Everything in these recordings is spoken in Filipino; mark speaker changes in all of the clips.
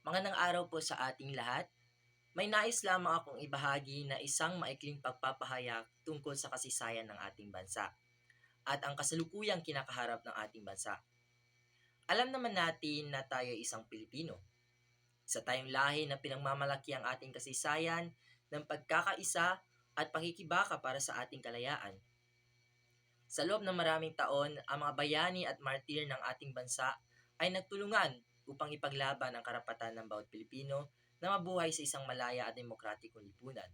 Speaker 1: Magandang araw po sa ating lahat. May nais lamang akong ibahagi na isang maikling pagpapahayag tungkol sa kasaysayan ng ating bansa at ang kasalukuyang kinakaharap ng ating bansa. Alam naman natin na tayo ay isang Pilipino. Isa tayong lahi na pinagmamalaki ang ating kasaysayan ng pagkakaisa at pakikibaka para sa ating kalayaan. Sa loob ng maraming taon, ang mga bayani at martir ng ating bansa ay nagtulungan upang ipaglaban ang karapatan ng bawat Pilipino na mabuhay sa isang malaya at demokratikong lipunan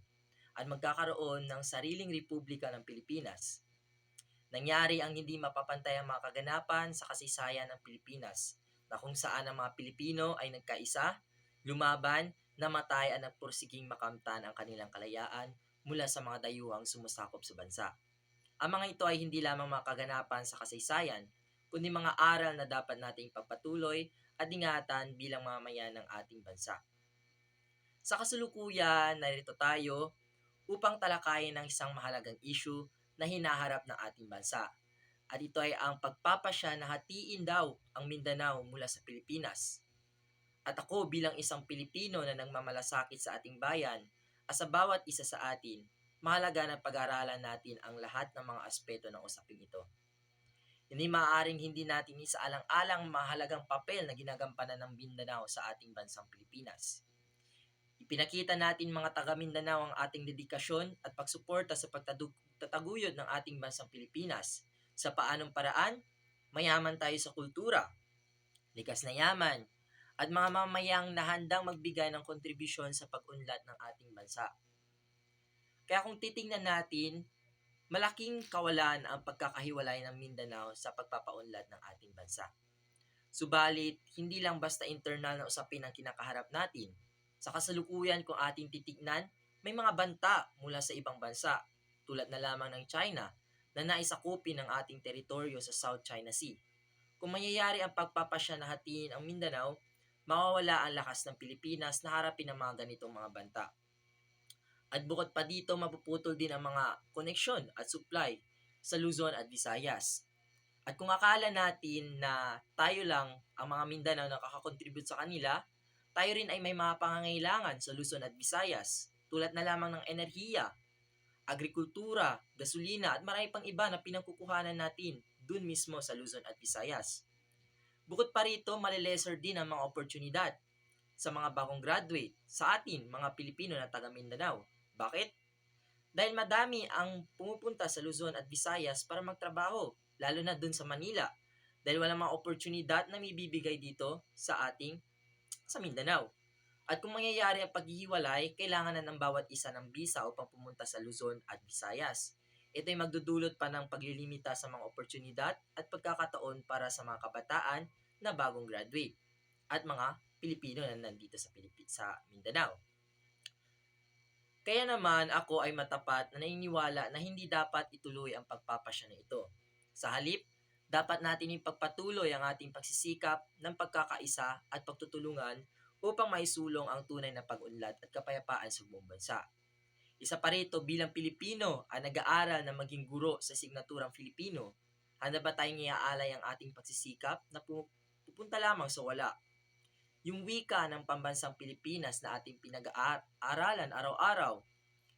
Speaker 1: at magkakaroon ng sariling Republika ng Pilipinas. Nangyari ang hindi mapapantay ang mga kaganapan sa kasaysayan ng Pilipinas na kung saan ang mga Pilipino ay nagkaisa, lumaban, namatay at nagpursiging makamtan ang kanilang kalayaan mula sa mga dayuhang sumusakop sa bansa. Ang mga ito ay hindi lamang mga kaganapan sa kasaysayan, kundi mga aral na dapat nating pagpatuloy at ingatan bilang mamamayan ng ating bansa. Sa kasalukuyan, narito tayo upang talakayin ang isang mahalagang issue na hinaharap ng ating bansa. At ito ay ang pagpapasya na hatiin daw ang Mindanao mula sa Pilipinas. At ako bilang isang Pilipino na nagmamalasakit sa ating bayan, at sa bawat isa sa atin, mahalaga na pag-aralan natin ang lahat ng mga aspeto ng usaping ito. Hindi maaaring hindi natin isaalang-alang mahalagang papel na ginagampanan ng Mindanao sa ating bansang Pilipinas. Ipinakita natin mga taga Mindanao ang ating dedikasyon at pagsuporta sa pagtataguyod ng ating bansang Pilipinas. Sa paanong paraan, mayaman tayo sa kultura, likas na yaman, at mga mamayang na handang magbigay ng kontribusyon sa pag-unlad ng ating bansa. Kaya kung titingnan natin, malaking kawalan ang pagkakahiwalay ng Mindanao sa pagpapaunlad ng ating bansa. Subalit, hindi lang basta internal na usapin ang kinakaharap natin. Sa kasalukuyan kung ating titignan, may mga banta mula sa ibang bansa, tulad na lamang ng China, na naisakupin ang ating teritoryo sa South China Sea. Kung mangyayari ang pagpapasya na hatiin ang Mindanao, mawawala ang lakas ng Pilipinas na harapin ang mga ganitong mga banta. At bukod pa dito, mapuputol din ang mga koneksyon at supply sa Luzon at Visayas. At kung akala natin na tayo lang ang mga Mindanao na kakakontribute sa kanila, tayo rin ay may mga pangangailangan sa Luzon at Visayas, tulad na lamang ng enerhiya, agrikultura, gasolina at marami pang iba na pinagkukuhanan natin dun mismo sa Luzon at Visayas. Bukod pa rito, malilesser din ang mga oportunidad sa mga bagong graduate sa atin, mga Pilipino na taga Mindanao. Bakit? Dahil madami ang pumupunta sa Luzon at Visayas para magtrabaho, lalo na dun sa Manila. Dahil walang mga oportunidad na may bibigay dito sa Mindanao. At kung mangyayari ang paghihiwalay, kailangan na ng bawat isa ng visa upang pumunta sa Luzon at Visayas. Ito ay magdudulot pa ng paglilimita sa mga oportunidad at pagkakataon para sa mga kabataan na bagong graduate at mga Pilipino na nandito sa Mindanao. Kaya naman ako ay matapat na naniniwala na hindi dapat ituloy ang pagpapasya na ito. Sa halip, dapat natin ipagpatuloy ang ating pagsisikap ng pagkakaisa at pagtutulungan upang maisulong ang tunay na pag-unlad at kapayapaan sa buong bansa. Isa pa rito, bilang Pilipino ang nag-aaral na maging guro sa signaturang Filipino, handa ba tayong iaalay ang ating pagsisikap na pupunta lamang sa wala? Yung wika ng pambansang Pilipinas na ating pinag-aaralan araw-araw,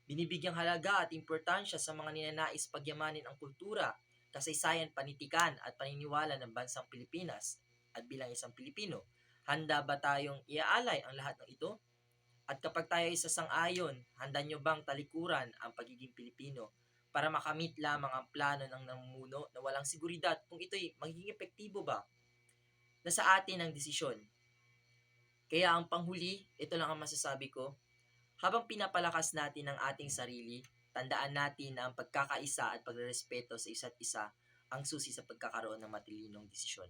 Speaker 1: binibigyang halaga at importansya sa mga ninanais pagyamanin ang kultura, kasaysayan, panitikan at paniniwala ng bansang Pilipinas. At bilang isang Pilipino, handa ba tayong iaalay ang lahat ng ito? At kapag tayo ay sasang-ayon, handa nyo bang talikuran ang pagiging Pilipino para makamit lamang ang plano ng namumuno na walang seguridad kung ito'y magiging epektibo ba? Nasa atin ang desisyon. Kaya ang panghuli, ito lang ang masasabi ko, habang pinapalakas natin ang ating sarili, tandaan natin na ang pagkakaisa at pagrerespeto sa isa't isa ang susi sa pagkakaroon ng matilinong desisyon.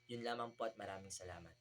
Speaker 1: Yun lamang po at maraming salamat.